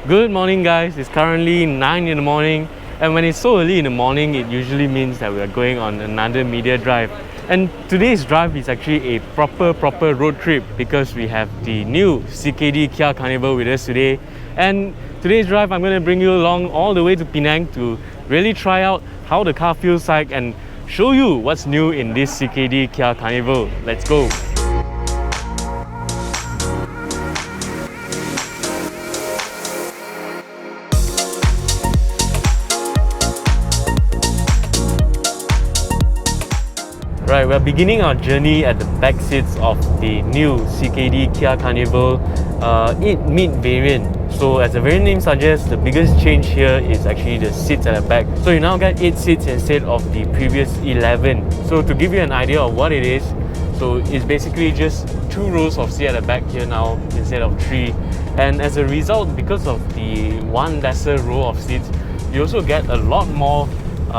Good morning guys, it's currently 9 in the morning, and when it's so early in the morning it usually means that we are going on another media drive. And today's drive is actually a proper road trip because we have the new CKD Kia Carnival with us today. And today's drive I'm going to bring you along all the way to Penang to really try out how the car feels like and show you what's new in this CKD Kia Carnival. Let's go! Right, we're beginning our journey at the back seats of the new CKD Kia Carnival 8 mid variant. So as the variant name suggests, the biggest change here is actually the seats at the back. So you now get 8 seats instead of the previous 11. So to give you an idea of what it is, so it's basically just 2 rows of seats at the back here now instead of 3. And as a result, because of the one lesser row of seats, you also get a lot more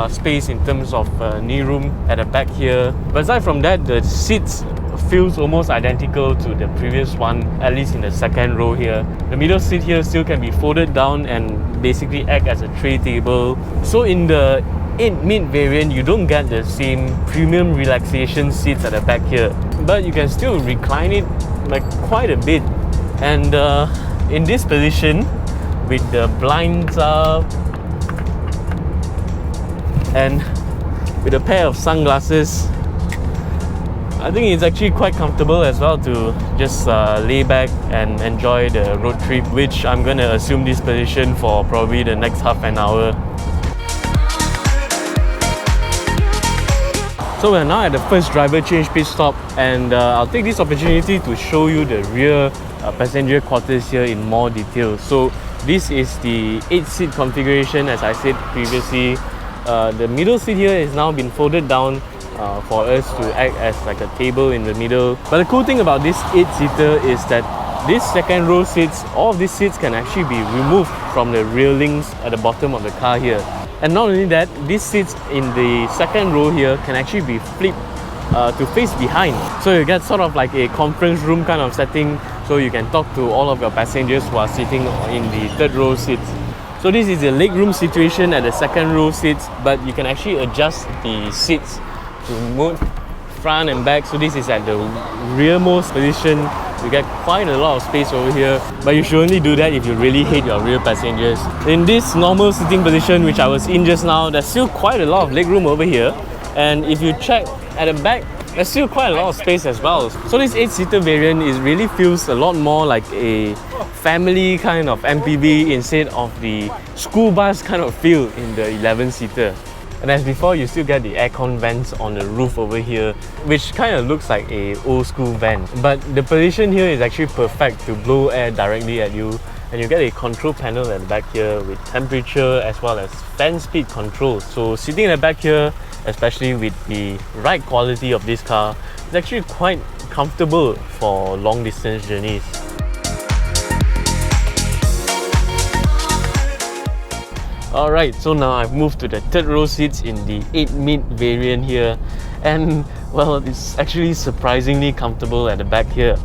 space in terms of knee room at the back here. But aside from that, the seats feels almost identical to the previous one, at least in the second row here. The middle seat here still can be folded down and basically act as a tray table. So in the 8 mid variant, you don't get the same premium relaxation seats at the back here, but you can still recline it like quite a bit. And in this position, with the blinds up and with a pair of sunglasses, I think it's actually quite comfortable as well to just lay back and enjoy the road trip, which I'm going to assume this position for probably the next half an hour. So we're now at the first driver change pit stop, and I'll take this opportunity to show you the rear passenger quarters here in more detail. So this is the 8-seat configuration, as I said previously. The middle seat here has now been folded down for us to act as like a table in the middle. But the cool thing about this 8-seater is that this second row seats, all of these seats can actually be removed from the railings at the bottom of the car here. And not only that, these seats in the second row here can actually be flipped to face behind. So you get sort of like a conference room kind of setting, so you can talk to all of your passengers who are sitting in the third row seats. So this is the legroom situation at the second row seats, but you can actually adjust the seats to move front and back. So this is at the rearmost position. You get quite a lot of space over here, but you should only do that if you really hate your rear passengers. In this normal sitting position, which I was in just now, there's still quite a lot of legroom over here. And if you check at the back, there's still quite a lot of space as well. So this 8-seater variant really feels a lot more like a family kind of MPV instead of the school bus kind of feel in the 11-seater. And as before, you still get the aircon vents on the roof over here, which kind of looks like a old school van. But the position here is actually perfect to blow air directly at you, and you get a control panel at the back here with temperature as well as fan speed control. So sitting at the back here, especially with the ride quality of this car, is actually quite comfortable for long distance journeys. Alright, so now I've moved to the third row seats in the 8 mid variant here, and well, it's actually surprisingly comfortable at the back here.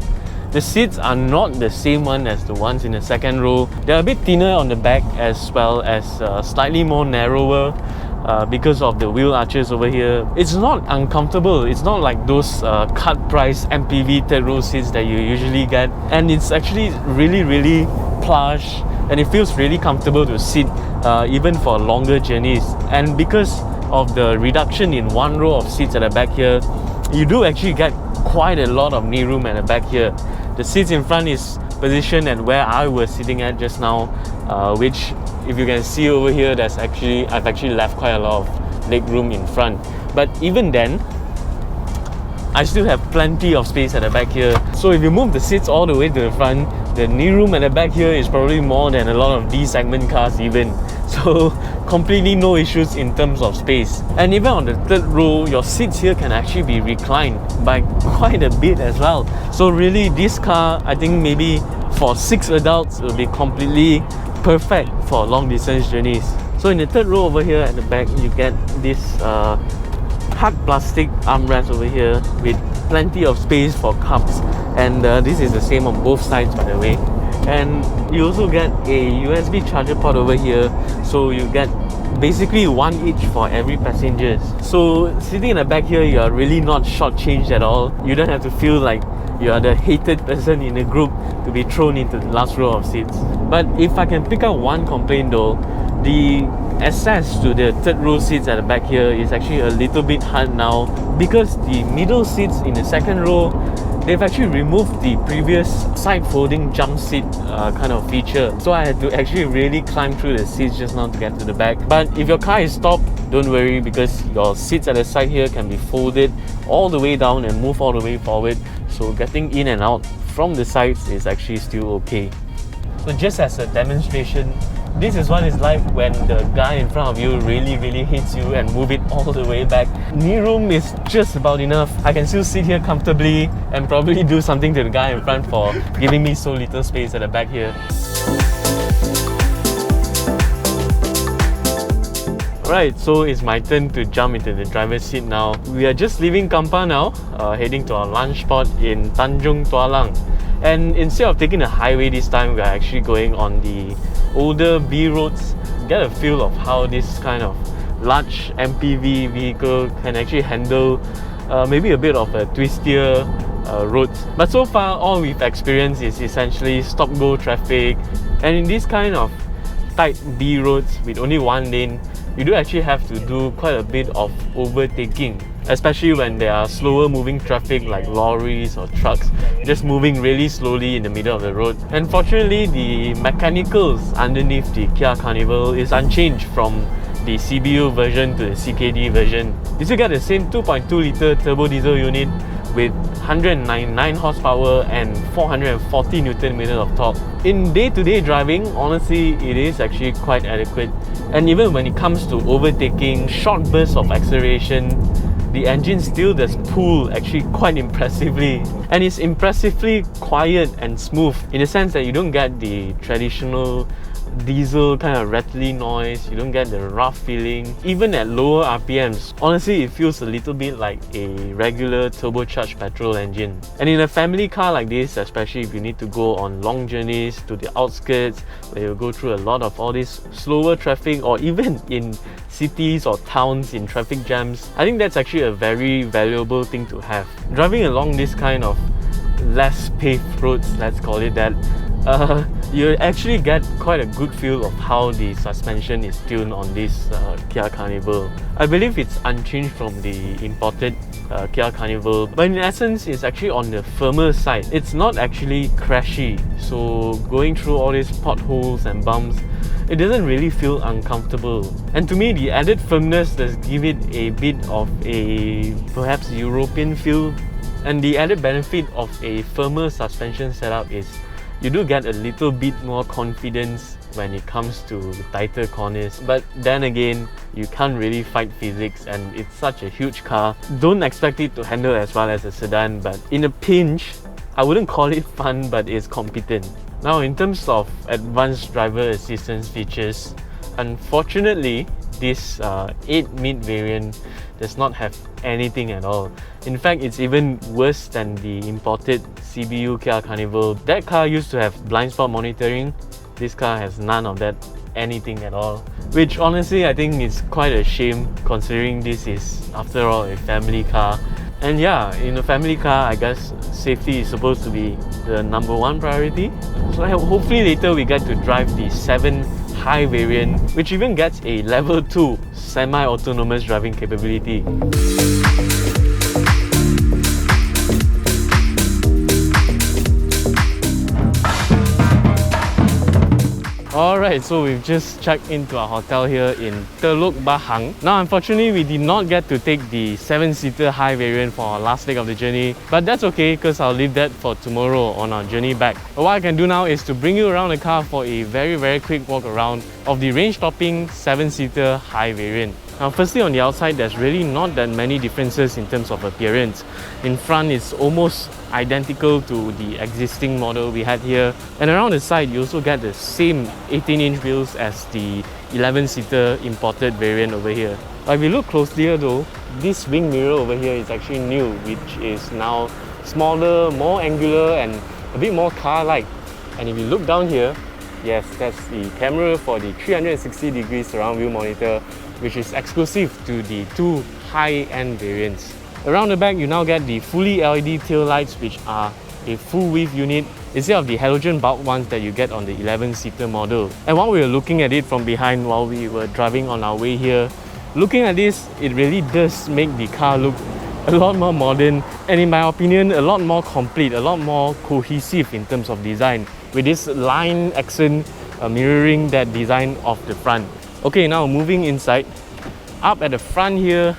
The seats are not the same one as the ones in the second row. They're a bit thinner on the back as well as slightly more narrower because of the wheel arches over here. It's not uncomfortable. It's not like those cut price MPV third row seats that you usually get, and it's actually really plush, and it feels really comfortable to sit even for longer journeys. And because of the reduction in one row of seats at the back here, you do actually get quite a lot of knee room at the back here. The seats in front is positioned at where I was sitting at just now, which if you can see over here, I've actually left quite a lot of leg room in front. But even then, I still have plenty of space at the back here. So if you move the seats all the way to the front, the knee room at the back here is probably more than a lot of D-segment cars even. So completely no issues in terms of space. And even on the third row, your seats here can actually be reclined by quite a bit as well. So really, this car, I think maybe for 6 adults, will be completely perfect for long distance journeys. So in the third row over here at the back, you get this hard plastic armrest over here with plenty of space for cups, and this is the same on both sides, by the way. And you also get a USB charger port over here, so you get basically one each for every passenger. So sitting in the back here, you are really not shortchanged at all. You don't have to feel like you are the hated person in a group to be thrown into the last row of seats. But if I can pick out one complaint though, the access to the third row seats at the back here is actually a little bit hard now, because the middle seats in the second row, they've actually removed the previous side folding jump seat kind of feature. So I had to actually really climb through the seats just now to get to the back. But if your car is stopped, don't worry, because your seats at the side here can be folded all the way down and move all the way forward. So getting in and out from the sides is actually still okay. So just as a demonstration, this is what it's like when the guy in front of you really hits you and move it all the way back. Knee room is just about enough. I can still sit here comfortably and probably do something to the guy in front for giving me so little space at the back here. Alright, so it's my turn to jump into the driver's seat now. We are just leaving Kampa now, heading to our lunch spot in Tanjung Tualang. And instead of taking the highway this time, we are actually going on the older B roads. Get a feel of how this kind of large MPV vehicle can actually handle maybe a bit of a twistier roads. But so far, all we've experienced is essentially stop-go traffic. And in this kind of tight B roads with only one lane, you do actually have to do quite a bit of overtaking, especially when there are slower moving traffic like lorries or trucks just moving really slowly in the middle of the road. And fortunately, the mechanicals underneath the Kia Carnival is unchanged from the CBU version to the CKD version. You still get the same 2.2 litre turbo diesel unit with 199 horsepower and 440 Nm of torque. In day-to-day driving, honestly, it is actually quite adequate. And even when it comes to overtaking, short bursts of acceleration, the engine still does pull actually quite impressively. And it's impressively quiet and smooth in the sense that you don't get the traditional diesel kind of rattly noise, you don't get the rough feeling. Even at lower RPMs, honestly it feels a little bit like a regular turbocharged petrol engine. And in a family car like this, especially if you need to go on long journeys to the outskirts where you go through a lot of all this slower traffic, or even in cities or towns in traffic jams, I think that's actually a very valuable thing to have. Driving along this kind of less paved roads, let's call it that, you actually get quite a good feel of how the suspension is tuned on this Kia Carnival. I believe it's unchanged from the imported Kia Carnival, but in essence it's actually on the firmer side. It's not actually crashy, so going through all these potholes and bumps, it doesn't really feel uncomfortable. And to me, the added firmness does give it a bit of a perhaps European feel. And the added benefit of a firmer suspension setup is you do get a little bit more confidence when it comes to tighter corners. But then again, you can't really fight physics, and it's such a huge car. Don't expect it to handle as well as a sedan, but in a pinch, I wouldn't call it fun, but it's competent. Now, in terms of advanced driver assistance features, unfortunately, this 8 mid variant does not have anything at all. In fact, it's even worse than the imported CBU Kia Carnival. That car used to have blind spot monitoring. This car has none of that, anything at all. Which honestly, I think is quite a shame, considering this is, after all, a family car. And yeah, in a family car, I guess safety is supposed to be the #1 priority. So hopefully later we get to drive the 7 High variant, which even gets a level 2 semi-autonomous driving capability. Alright, so we've just checked into our hotel here in Teluk Bahang. Now, unfortunately, we did not get to take the 7-seater high variant for our last leg of the journey, but that's okay because I'll leave that for tomorrow on our journey back. But what I can do now is to bring you around the car for a very quick walk around of the range-topping 7-seater high variant. Now, firstly, on the outside, there's really not that many differences in terms of appearance. In front, it's almost identical to the existing model we had here. And around the side, you also get the same 18-inch wheels as the 11-seater imported variant over here. But if you look closely though, this wing mirror over here is actually new, which is now smaller, more angular and a bit more car-like. And if you look down here, yes, that's the camera for the 360-degree surround view monitor, which is exclusive to the two high-end variants. Around the back, you now get the fully LED tail lights, which are a full width unit instead of the halogen bulb ones that you get on the 11-seater model. And while we were looking at it from behind while we were driving on our way here, looking at this, it really does make the car look a lot more modern and, in my opinion, a lot more complete, a lot more cohesive in terms of design, with this line accent mirroring that design of the front. Okay, now moving inside. Up at the front here,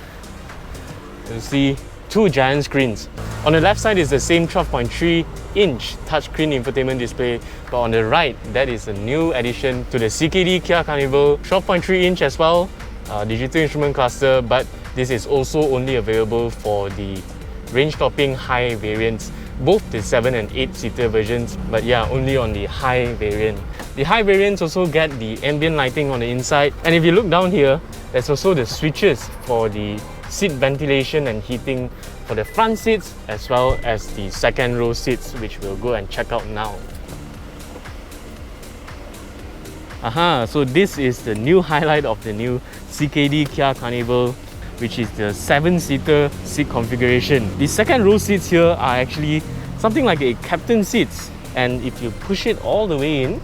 you see two giant screens. On the left side is the same 12.3-inch touchscreen infotainment display, but on the right, that is a new addition to the CKD Kia Carnival, 12.3-inch as well, digital instrument cluster, but this is also only available for the range-topping high variants, both the 7 and 8-seater versions, but yeah, only on the high variant. The high variants also get the ambient lighting on the inside, and if you look down here, there's also the switches for the seat ventilation and heating for the front seats as well as the second row seats, which we'll go and check out now. Aha, so this is the new highlight of the new CKD Kia Carnival, which is the 7-seater seat configuration. The second row seats here are actually something like a captain seats, and if you push it all the way in,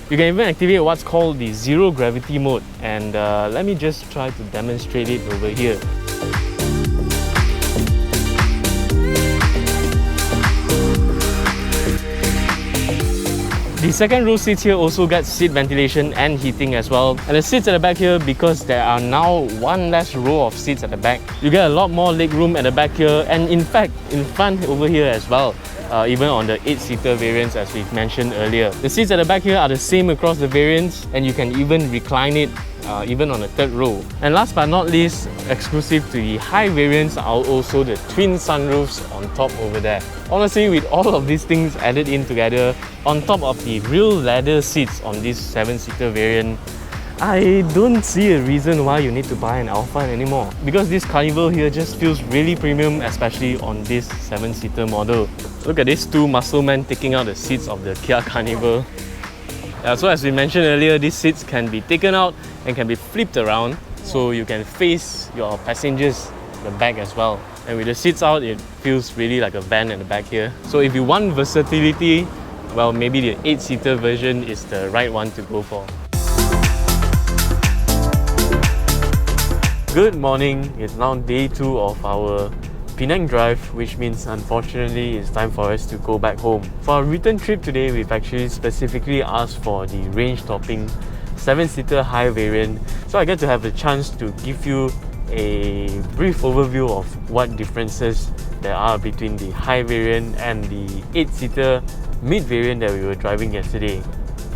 you can even activate what's called the zero gravity mode, and let me just try to demonstrate it over here. The second row seats here also get seat ventilation and heating as well. And the seats at the back here, because there are now one less row of seats at the back, you get a lot more leg room at the back here, and in fact, in front over here as well. Even on the 8-seater variants, as we've mentioned earlier. The seats at the back here are the same across the variants, and you can even recline it even on the third row. And last but not least, exclusive to the high variants are also the twin sunroofs on top over there. Honestly, with all of these things added in together, on top of the real leather seats on this 7-seater variant, I don't see a reason why you need to buy an Alphard anymore, because this Carnival here just feels really premium, especially on this 7-seater model. Look at these two muscle men taking out the seats of the Kia Carnival. So as we mentioned earlier, these seats can be taken out and can be flipped around, so you can face your passengers at the back as well. And with the seats out, it feels really like a van at the back here. So if you want versatility, well, maybe the 8-seater version is the right one to go for. Good morning, it's now day 2 of our Penang drive, which means unfortunately it's time for us to go back home. For our return trip today, we've actually specifically asked for the range-topping 7-seater high variant, so I get to have the chance to give you a brief overview of what differences there are between the high variant and the 8-seater mid variant that we were driving yesterday.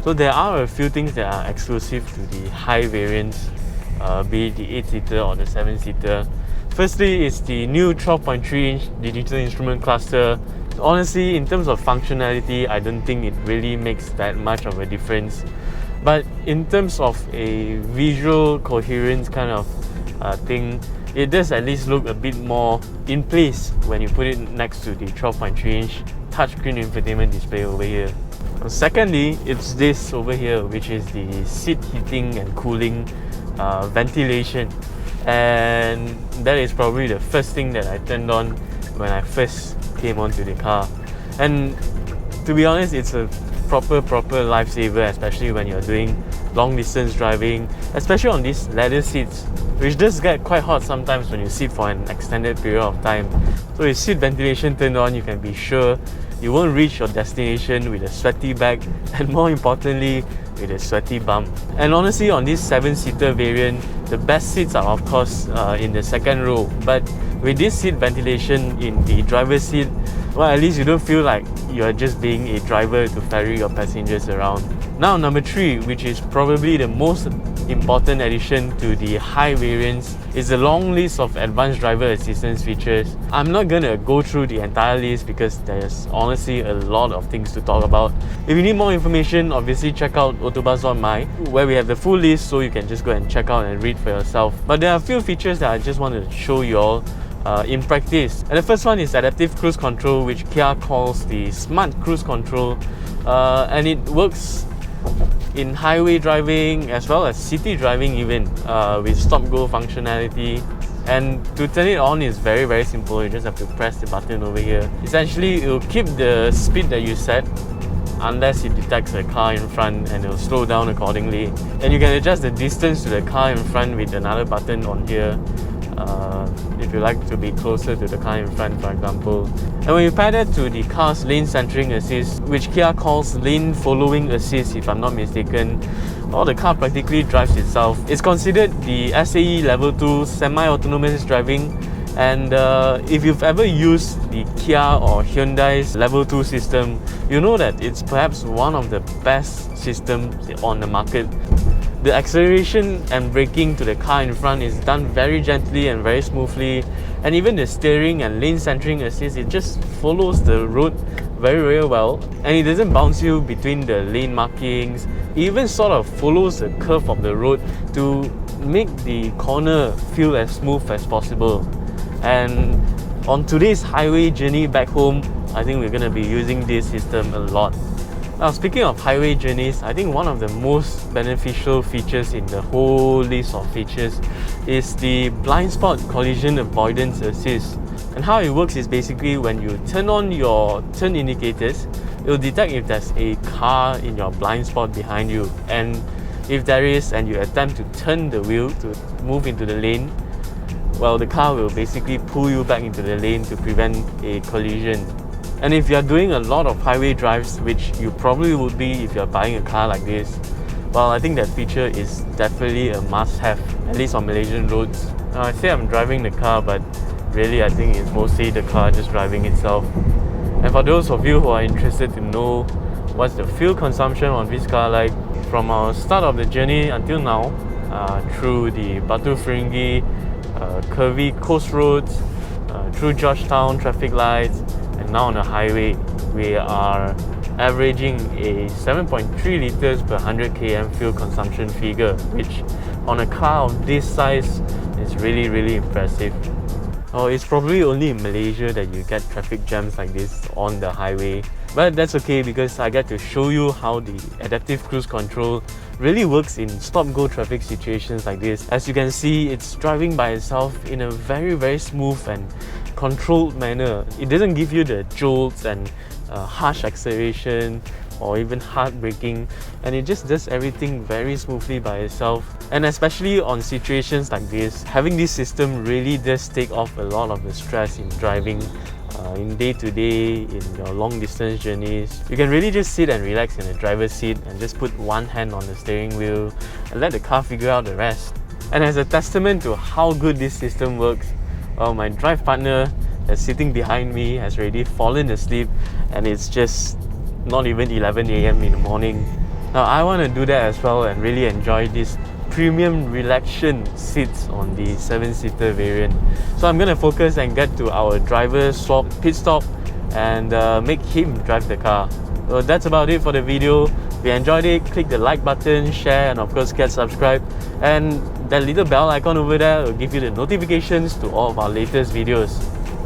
So there are a few things that are exclusive to the high variants, be it the 8-seater or the 7-seater. Firstly, it's the new 12.3-inch digital instrument cluster. Honestly, in terms of functionality, I don't think it really makes that much of a difference. But in terms of a visual coherence kind of thing, it does at least look a bit more in place when you put it next to the 12.3-inch touchscreen infotainment display over here. Secondly, it's this over here, which is the seat heating and cooling ventilation, and that is probably the first thing that I turned on when I first came onto the car. And to be honest, it's a proper lifesaver, especially when you're doing long distance driving, especially on these leather seats, which does get quite hot sometimes when you sit for an extended period of time. So with seat ventilation turned on, you can be sure you won't reach your destination with a sweaty back, and more importantly, with a sweaty bum. And honestly, on this 7-seater variant, the best seats are of course in the second row, but with this seat ventilation in the driver's seat, well, at least you don't feel like you're just being a driver to ferry your passengers around. Now, number 3, which is probably the most important addition to the high variants, is the long list of advanced driver assistance features. I'm not gonna go through the entire list because there's honestly a lot of things to talk about. If you need more information, obviously check out AutoBuzz.my, where we have the full list, so you can just go and check out and read for yourself. But there are a few features that I just want to show you all. in practice. And the first one is adaptive cruise control, which Kia calls the smart cruise control, and it works in highway driving as well as city driving even, with stop-go functionality. And to turn it on is very simple. You just have to press the button over here. Essentially, it will keep the speed that you set unless it detects a car in front, and it will slow down accordingly. And you can adjust the distance to the car in front with another button on here, if you like to be closer to the car in front, for example. And when you pair that to the car's lane centering assist, which Kia calls lane following assist if I'm not mistaken, well, the car practically drives itself. It's considered the SAE level 2 semi-autonomous driving, and if you've ever used the Kia or Hyundai's level 2 system, you know that it's perhaps one of the best systems on the market. The acceleration and braking to the car in front is done very gently and very smoothly, and even the steering and lane centering assist, it just follows the road very well, and it doesn't bounce you between the lane markings. It even sort of follows the curve of the road to make the corner feel as smooth as possible. And on today's highway journey back home, I think we're going to be using this system a lot. Now, speaking of highway journeys, I think one of the most beneficial features in the whole list of features is the blind spot collision avoidance assist. And how it works is basically when you turn on your turn indicators, it will detect if there's a car in your blind spot behind you. And if there is, and you attempt to turn the wheel to move into the lane, well, the car will basically pull you back into the lane to prevent a collision. And if you're doing a lot of highway drives, which you probably would be if you're buying a car like this, well, I think that feature is definitely a must-have, at least on Malaysian roads. Now, I say I'm driving the car, but really I think it's mostly the car just driving itself. And for those of you who are interested to know what's the fuel consumption on this car like, from our start of the journey until now, through the Batu Ferringhi curvy coast roads, through Georgetown traffic lights, and now on the highway, we are averaging a 7.3 litres per 100 km fuel consumption figure, which on a car of this size is really impressive. Oh, it's probably only in Malaysia that you get traffic jams like this on the highway, but that's okay because I get to show you how the adaptive cruise control really works in stop-go traffic situations like this. As you can see, it's driving by itself in a very smooth and controlled manner. It doesn't give you the jolts and harsh acceleration or even hard braking, and it just does everything very smoothly by itself. And especially on situations like this, having this system really does take off a lot of the stress in driving, in day-to-day, in your long-distance journeys. You can really just sit and relax in the driver's seat and just put one hand on the steering wheel and let the car figure out the rest. And as a testament to how good this system works, well, my drive partner that's sitting behind me has already fallen asleep, and it's just not even 11 AM in the morning. Now, I want to do that as well and really enjoy this premium relaxation seats on the 7-seater variant. So I'm going to focus and get to our driver swap pit stop and make him drive the car. So that's about it for the video. If you enjoyed it, click the like button, share, and of course get subscribed. And that little bell icon over there will give you the notifications to all of our latest videos.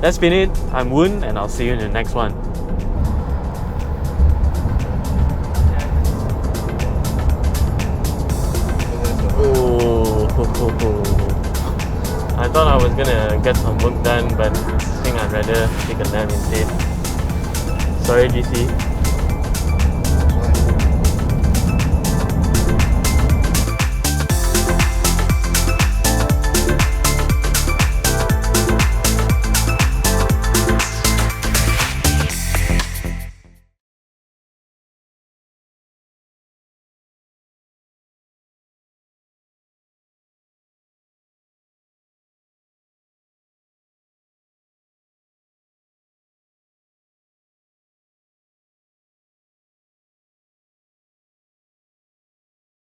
That's been it. I'm Woon, and I'll see you in the next one. I thought I was gonna get some work done, but I think I'd rather take a nap instead. Sorry, GC.